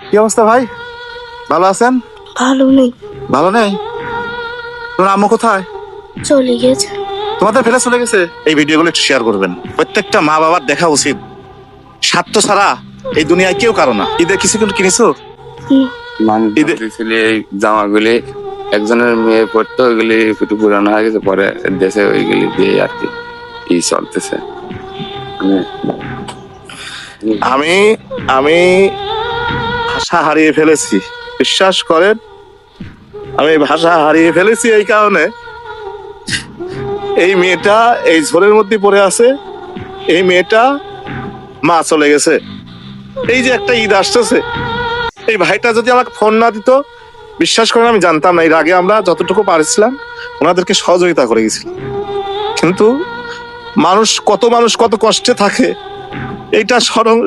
কি অবস্থা ভাই? ভালো আছেন? ভালো নেই, ভালো নেই? তোমার আম্মু কোথায়? চলে গেছে। তোমাদের ফেলে চলে গেছে? এই ভিডিওগুলো একটু শেয়ার করবেন। প্রত্যেকটা মা বাবার দেখা উচিত, স্বার্থ ছাড়া এই দুনিয়ায় কেউ কারো না। ঈদে কিছু কিনেছো? এই জামাগুলি একজনের মেয়ে পড়তো, ওইগুলি একটু পুরানো হয়ে গেছে, পরে দেশে ওইগুলি দিয়ে আর কি চলতেছে। আমি আমি ভাষা হারিয়ে ফেলেছি, বিশ্বাস করেন। আমি ভাষা হারিয়ে ফেলেছি এই কারণে, এই মেয়েটা এই ঝোলের মধ্যে পড়ে আছে। এই মেয়েটা মা চলে গেছে। এই যে একটা ঈদ আসতেছে, এই ভাইটা যদি আমাকে ফোন না দিত, বিশ্বাস করেন আমি জানতাম না। এর আগে আমরা যতটুকু পারছিলাম ওনাদেরকে সহযোগিতা করে গেছিলাম, কিন্তু মানুষ কত কষ্টে থাকে এইটা স্বয়ং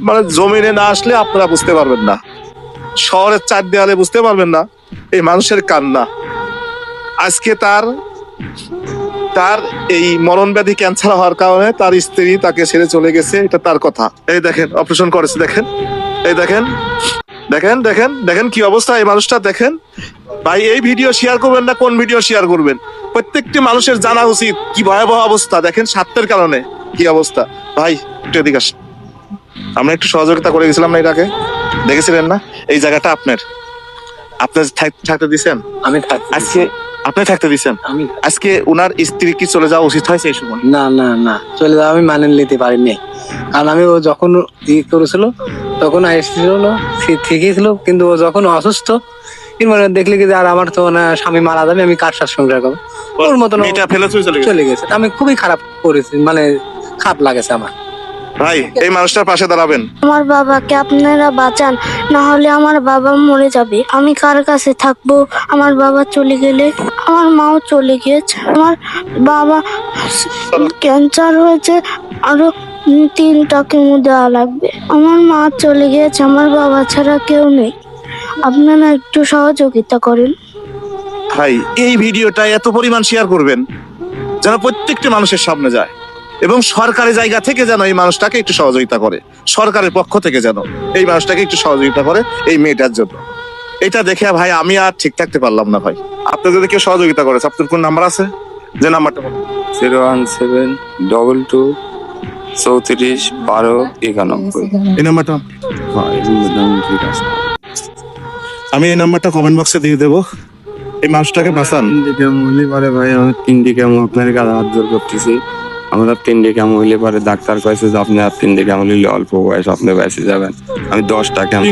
মানে জমিনে না আসলে আপনারা বুঝতে পারবেন না। শহরের চার দেয়ালে বুঝতে পারবেন না এই মানুষের কান্না। আজকে তার এই মরণ ব্যাধি ক্যান্সার হওয়ার কারণে তার স্ত্রী তাকে ছেড়ে চলে গেছে, এটা তার কথা। এই দেখেন অপারেশন করেছে, দেখেন, এই দেখেন দেখেন দেখেন দেখেন কি অবস্থা এই মানুষটা। দেখেন ভাই, এই ভিডিও শেয়ার করবেন না, কোন ভিডিও শেয়ার করবেন? প্রত্যেকটি মানুষের জানা উচিত কি ভয়াবহ অবস্থা। দেখেন স্বার্থের কারণে কি অবস্থা। ভাই একটু এদিকে আসেন, আমরা একটু সহযোগিতা করে গেছিলাম না, এটাকে দেখেছিলেন না? এই জায়গাটা আপনার থাকতে দিচ্ছেন। আমি আজকে আপনি থাকতে দিচ্ছেন। আমি আজকে উনার স্ত্রী কি চলে যাওয়া উচিত হয়েছে এই সময়? না না না, চলে যাওয়া আমি মানে নিতে পারিনি। কারণ আমি ও যখন করেছিল তখন এসেছিল না, ঠিকই ছিল, কিন্তু ও যখন অসুস্থ মানে দেখলি কি যে আর আমার তো না স্বামী মারা যাবে, আমি কার সাথে সংসার করবো? ওর মতন এটা ফেলে চলে গেছে। আমি খুবই খারাপ করেছি, মানে খারাপ লাগেছে আমার। ভাই এই মানুষটার পাশে দাঁড়াবেন। আমার বাবাকে আপনারা বাঁচান, না হলে আমার বাবা মরে যাবে। আমি কার কাছে থাকবো? আমার বাবা চলে গেলে আমার মাও চলে গিয়েছে। আমার বাবা ক্যান্সার হয়েছে, আরো 3টা কেমো দেওয়া লাগবে। আমার মা চলে গিয়েছে, আমার বাবা ছাড়া কেউ নেই। আপনারা একটু সহযোগিতা করেন। ভাই এই ভিডিওটা এত পরিমাণ শেয়ার করবেন যেন প্রত্যেকটি মানুষের সামনে যায়, এবং সরকারি জায়গা থেকে যেন এই মানুষটাকে একটু সহযোগিতা করে, সরকারের পক্ষ থেকে যেন এই মানুষটাকে একটু সহযোগিতা করে এই মেয়েটার জন্য। এটা দেখে ভাই আমি আর ঠিক থাকতে পারলাম না। ভাই আপনি যদি কেউ সহযোগিতা করেছে, আপনার কোন নাম্বার আছে? যে নাম্বারটা বলুন। 01722341291। এই নাম্বারটা আমি এই নাম্বারটা কমেন্ট বক্সে দিয়ে দেবো। এই মানুষটাকে বাঁচান। মহিলা পারে ভাই, আমি 3 কেমন আপনার কাছে হাত জোর করতেছি। আমরা 3 কেমন হইলে পারে ডাক্তার কয়েছে যে আপনি আর 3 কেমন হইলে অল্প বয়স আপনি বেঁচে যাবেন। আমি 10টা কেমন